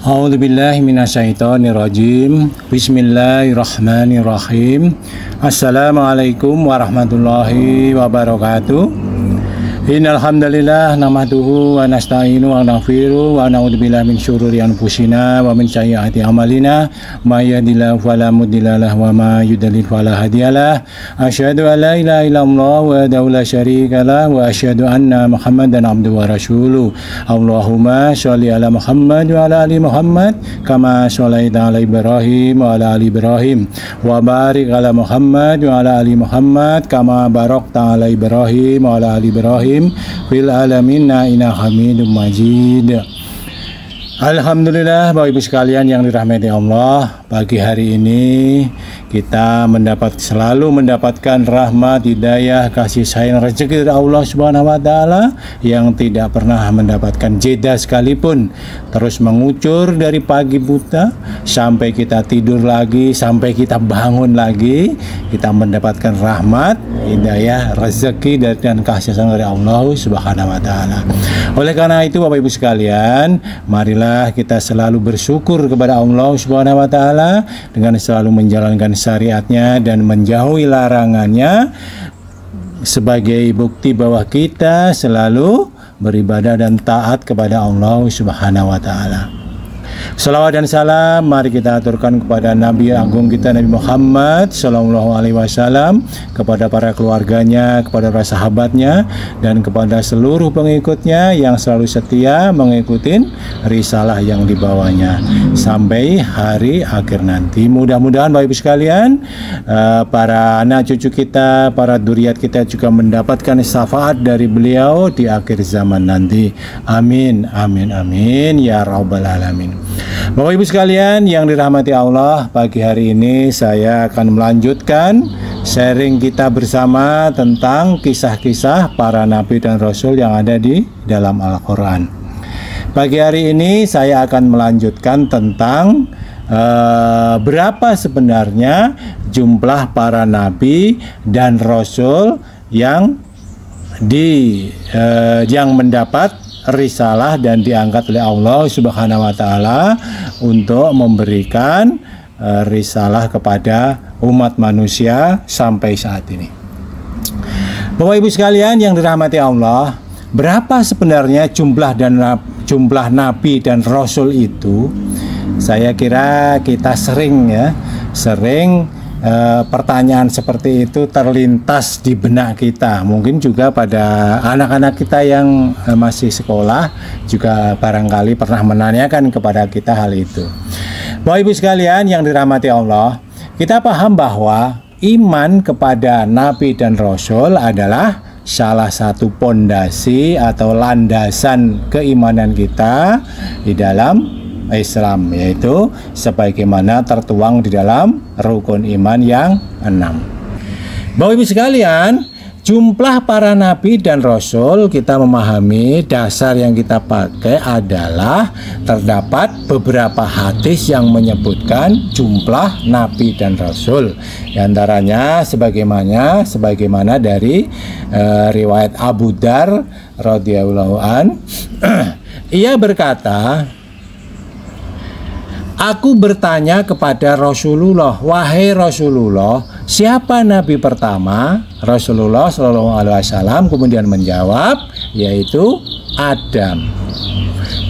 A'udzubillahi minasyaitonirrajim. Bismillahirrahmanirrahim. Assalamualaikum warahmatullahi wabarakatuh. Innal hamdalillah nahmaduhu wa nasta'inu wa naghfiru wa na'udzubillahi min syururi anfusina wa min sayyiati a'malina may yahdihillahu fala mudilla lahu wa may yudlil fala hadiyalah. Asyhadu an la ilaha illallah wahdahu la syarika lah wa asyhadu anna Muhammadan abduhu wa rasuluh. Allahumma sholli ala Muhammad wa ala ali Muhammad kama sholaita ala Ibrahim wa ala ali Ibrahim wa barik ala Muhammad wa ala ali Muhammad kama barakta ala Ibrahim wa ala ali Ibrahim fil alamin inna hamidum majid. Alhamdulillah, Bapak Ibu sekalian yang dirahmati Allah, pagi hari ini kita selalu mendapatkan rahmat, hidayah, kasih sayang, rezeki dari Allah Subhanahu wa taala yang tidak pernah mendapatkan jeda sekalipun, terus mengucur dari pagi buta sampai kita tidur lagi, sampai kita bangun lagi, kita mendapatkan rahmat, hidayah, rezeki dan kasih sayang dari Allah Subhanahu wa taala. Oleh karena itu Bapak Ibu sekalian, marilah kita selalu bersyukur kepada Allah Subhanahu wa taala dengan selalu menjalankan syariatnya dan menjauhi larangannya sebagai bukti bahwa kita selalu beribadah dan taat kepada Allah Subhanahu wa taala. Salawat dan salam mari kita aturkan kepada Nabi Agung kita Nabi Muhammad Sallallahu Alaihi Wasallam, kepada para keluarganya, kepada para sahabatnya, dan kepada seluruh pengikutnya yang selalu setia mengikuti risalah yang dibawanya sampai hari akhir nanti. Mudah-mudahan Bapak Ibu sekalian, para anak cucu kita, para dzurriat kita juga mendapatkan syafaat dari beliau di akhir zaman nanti. Amin, amin, amin ya rabbal alamin. Bapak Ibu sekalian yang dirahmati Allah, pagi hari ini saya akan melanjutkan sharing kita bersama tentang kisah-kisah para nabi dan rasul yang ada di dalam Al-Quran. Pagi hari ini saya akan melanjutkan tentang berapa sebenarnya jumlah para nabi dan rasul yang mendapat risalah dan diangkat oleh Allah Subhanahu wa taala untuk memberikan risalah kepada umat manusia sampai saat ini. Bapak Ibu sekalian yang dirahmati Allah, berapa sebenarnya jumlah nabi dan rasul itu? Saya kira kita sering pertanyaan seperti itu terlintas di benak kita. Mungkin juga pada anak-anak kita yang masih sekolah juga barangkali pernah menanyakan kepada kita hal itu. Bapak Ibu sekalian yang dirahmati Allah, kita paham bahwa iman kepada nabi dan rasul adalah salah satu pondasi atau landasan keimanan kita di dalam Islam, yaitu sebagaimana tertuang di dalam rukun iman yang 6. Bapak Ibu sekalian, jumlah para nabi dan rasul kita memahami dasar yang kita pakai adalah terdapat beberapa hadis yang menyebutkan jumlah nabi dan rasul. Di antaranya sebagaimana dari riwayat Abu Dar radhiyallahu an, ia berkata, aku bertanya kepada Rasulullah, wahai Rasulullah, siapa nabi pertama? Rasulullah Shallallahu Alaihi Wasallam kemudian menjawab, yaitu Adam.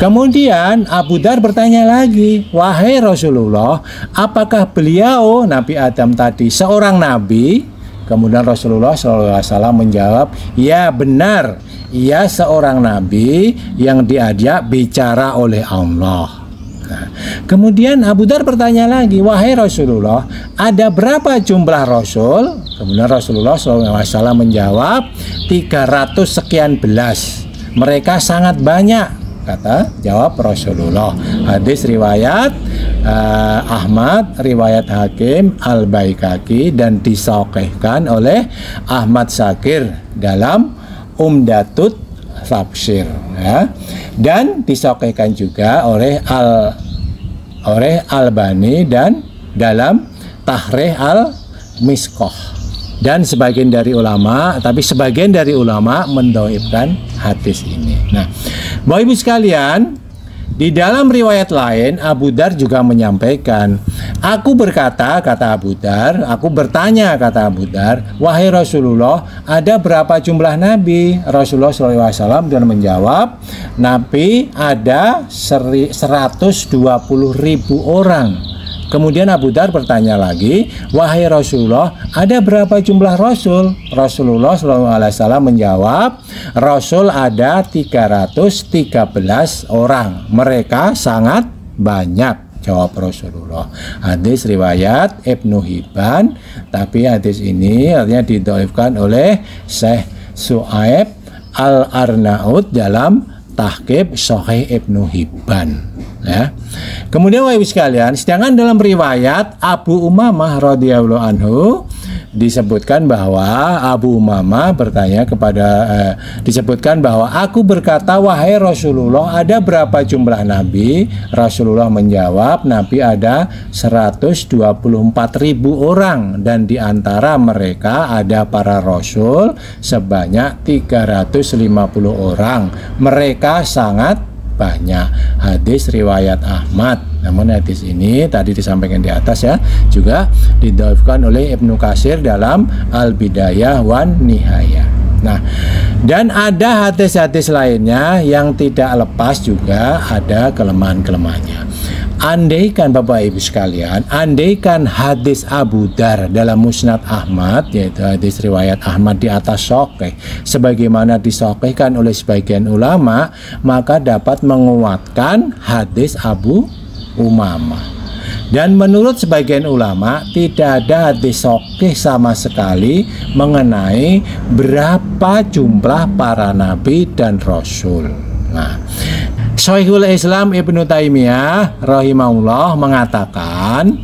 Kemudian Abu Dar bertanya lagi, wahai Rasulullah, apakah beliau Nabi Adam tadi seorang nabi? Kemudian Rasulullah SAW menjawab, ya benar, ia seorang nabi yang diajak bicara oleh Allah. Nah, kemudian Abu Dar bertanya lagi, wahai Rasulullah, ada berapa jumlah rasul? Kemudian Rasulullah SAW menjawab, 300 sekian belas. Mereka sangat banyak, jawab Rasulullah. Hadis riwayat Ahmad, riwayat Hakim, Al-Baikaki, dan disahihkan oleh Ahmad Syakir dalam Umdatut Tafsir, ya. Dan disahihkan juga oleh Albani dan dalam Tahrih Al-Misqah, dan sebagian dari ulama mendhaifkan hadis ini. Nah, Bapak Ibu sekalian, Di dalam riwayat lain, Abu Dar juga menyampaikan, aku berkata, kata Abu Dar, aku bertanya, kata Abu Dar, wahai Rasulullah, ada berapa jumlah nabi? Rasulullah SAW dan menjawab, nabi ada 120.000 orang. Kemudian Abu Dar bertanya lagi, wahai Rasulullah, ada berapa jumlah Rasul? Rasulullah SAW menjawab, Rasul ada 313 orang. Mereka sangat banyak, jawab Rasulullah. Hadis riwayat Ibnu Hibban, tapi hadis ini artinya didhaifkan oleh Syekh Su'aib Al-Arnaud dalam Tahqiq Sahih Ibnu Hibban. Ya. Kemudian Bapak Ibu sekalian, sedangkan dalam riwayat Abu Umamah radhiyallahu anhu disebutkan bahwa Abu Umamah bertanya kepada disebutkan bahwa aku berkata, wahai Rasulullah, ada berapa jumlah nabi? Rasulullah menjawab, nabi ada 124.000 orang, dan di antara mereka ada para rasul sebanyak 350 orang. Mereka sangat banyak. Hadis riwayat Ahmad. Namun hadis ini tadi disampaikan di atas ya, juga didhaifkan oleh Ibnu Katsir dalam Al-Bidayah wan Nihayah. Nah, dan ada hadis-hadis lainnya yang tidak lepas juga ada kelemahan-kelemahannya. Andaikan Bapak Ibu sekalian, andaikan hadis Abu Dar dalam Musnad Ahmad, yaitu hadis riwayat Ahmad di atas sahih, sebagaimana disahihkan oleh sebagian ulama, maka dapat menguatkan hadis Abu Umamah. Dan menurut sebagian ulama, tidak ada hadis sahih sama sekali mengenai berapa jumlah para nabi dan rasul. Nah, Syekhul Islam Ibnu Taimiyah rahimahullah mengatakan,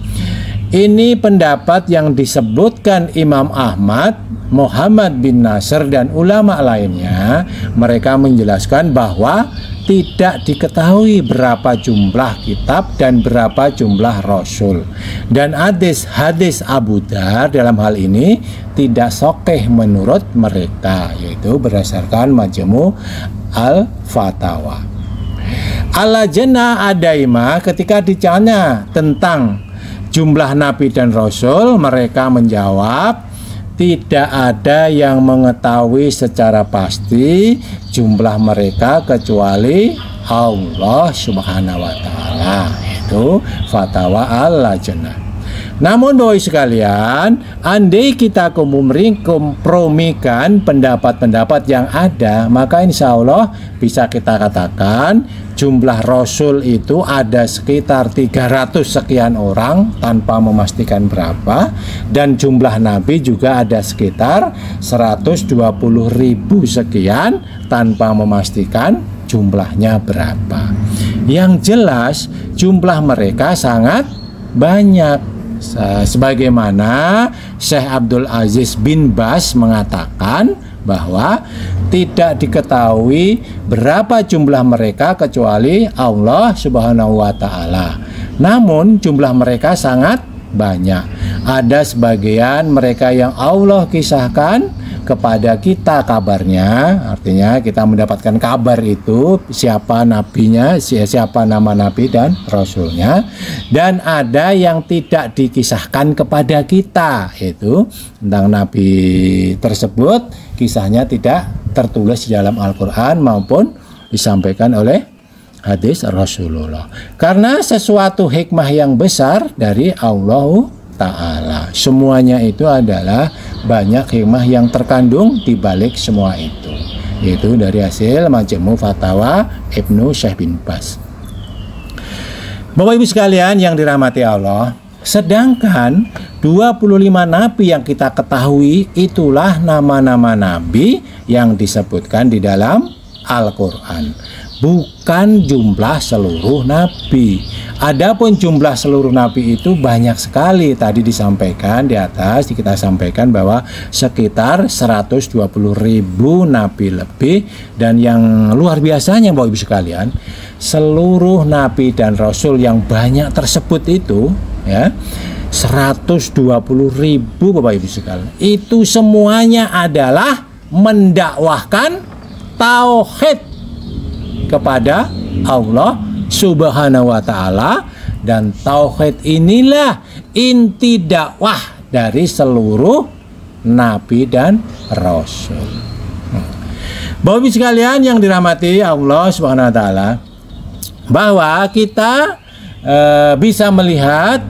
ini pendapat yang disebutkan Imam Ahmad, Muhammad bin Nasr dan ulama lainnya. Mereka menjelaskan bahwa tidak diketahui berapa jumlah kitab dan berapa jumlah rasul. Dan hadis Abu Dar dalam hal ini tidak sahih menurut mereka, yaitu berdasarkan Majmu' Al-Fatawa. Al-Lajnah Ad-Daimah ketika ditanya tentang jumlah nabi dan rasul, mereka menjawab, tidak ada yang mengetahui secara pasti jumlah mereka kecuali Allah Subhanahu wa Ta'ala. Itu fatwa Al-Lajnah. Namun Bapak Ibu sekalian, andai kita kompromikan pendapat-pendapat yang ada, maka insya Allah bisa kita katakan jumlah rasul itu ada sekitar 300 sekian orang tanpa memastikan berapa, dan jumlah nabi juga ada sekitar 120.000 sekian tanpa memastikan jumlahnya berapa. Yang jelas jumlah mereka sangat banyak. Sebagaimana Syekh Abdul Aziz bin Baz mengatakan bahwa tidak diketahui berapa jumlah mereka kecuali Allah Subhanahu wa Ta'ala. Namun jumlah mereka sangat banyak. Ada sebagian mereka yang Allah kisahkan kepada kita kabarnya, artinya kita mendapatkan kabar itu siapa nabinya, siapa nama nabi dan rasulnya. Dan ada yang tidak dikisahkan kepada kita, itu tentang nabi tersebut kisahnya tidak tertulis di dalam Al-Quran maupun disampaikan oleh hadis Rasulullah, karena sesuatu hikmah yang besar dari Allah Ta'ala. Semuanya itu adalah banyak hikmah yang terkandung di balik semua itu, yaitu dari hasil Majmu' Fatawa Ibnu Syekh bin Baz. Bapak Ibu sekalian yang dirahmati Allah, sedangkan 25 nabi yang kita ketahui itulah nama-nama nabi yang disebutkan di dalam Al-Quran, bukan jumlah seluruh nabi. Adapun jumlah seluruh nabi itu banyak sekali. Tadi disampaikan di atas, kita sampaikan bahwa sekitar 120.000 nabi lebih. Dan yang luar biasanya Bapak Ibu sekalian, seluruh nabi dan rasul yang banyak tersebut itu ya, 120.000 Bapak Ibu sekalian, itu semuanya adalah mendakwahkan tauhid kepada Allah Subhanahu wa ta'ala, dan tauhid inilah inti dakwah dari seluruh nabi dan rasul. Bapak Ibu sekalian yang dirahmati Allah Subhanahu wa ta'ala, bahwa kita bisa melihat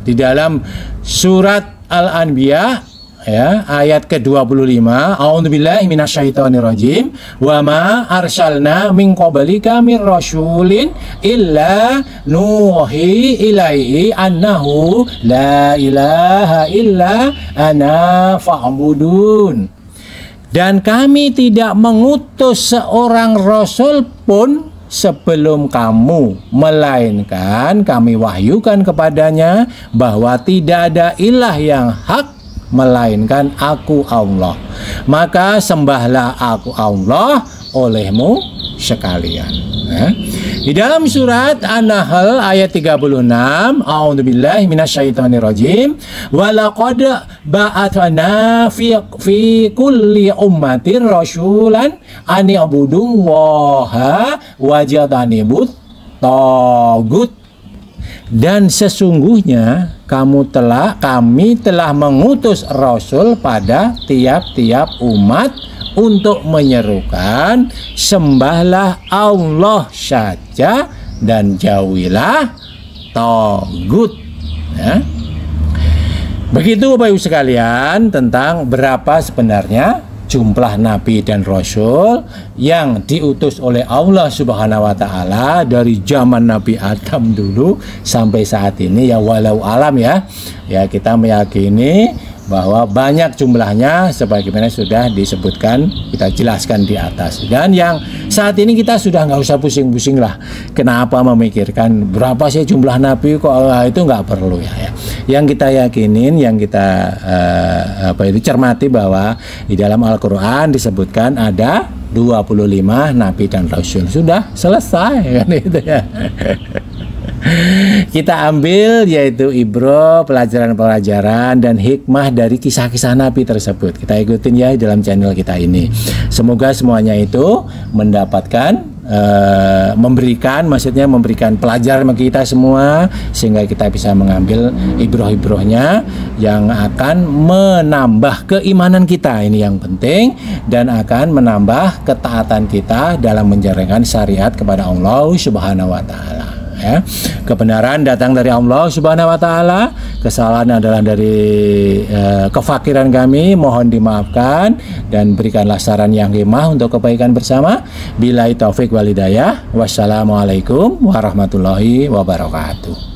di dalam surat Al-Anbiya ya, ayat ke-25, a'udzubillahi minasyaitonirrajim, wa ma arsalna min qablika mir rasulin illa nuhi ilaihi annahu la ilaha illa ana fa'budun. Dan kami tidak mengutus seorang rasul pun sebelum kamu, melainkan kami wahyukan kepadanya bahwa tidak ada ilah yang hak melainkan aku Allah, maka sembahlah aku Allah olehmu sekalian. Di dalam surat An-Nahl ayat 36, a'udzubillahi minasyaitonirrajim, walaqad ba'atsna fi kulli ummatin rasulan an i'budullaha wajtanibut tagut. Dan sesungguhnya kami telah mengutus Rasul pada tiap-tiap umat untuk menyerukan sembahlah Allah saja dan jauhilah tagut. Ya. Begitu Bapak Ibu sekalian tentang berapa sebenarnya jumlah nabi dan rasul yang diutus oleh Allah Subhanahu wa ta'ala dari zaman Nabi Adam dulu sampai saat ini, ya walau alam ya kita meyakini bahwa banyak jumlahnya sebagaimana sudah disebutkan, kita jelaskan di atas. Dan yang saat ini kita sudah nggak usah pusing-pusing lah kenapa memikirkan berapa sih jumlah nabi, kok itu nggak perlu ya. Yang kita yakinin, yang kita cermati bahwa di dalam Al-Quran disebutkan ada 25 nabi dan rasul. Sudah selesai kan itu ya. Kita ambil yaitu ibro, pelajaran-pelajaran dan hikmah dari kisah-kisah nabi tersebut. Kita ikutin ya dalam channel kita ini. Semoga semuanya itu mendapatkan memberikan pelajaran bagi kita semua, sehingga kita bisa mengambil ibroh-ibrohnya yang akan menambah keimanan kita, ini yang penting, dan akan menambah ketaatan kita dalam menjalankan syariat kepada Allah Subhanahu wa ta'ala. Ya. Kebenaran datang dari Allah Subhanahu wa ta'ala, kesalahan adalah dari kefakiran kami, mohon dimaafkan, dan berikanlah saran yang hikmah untuk kebaikan bersama. Billahi taufik wal hidayah. Wassalamualaikum warahmatullahi wabarakatuh.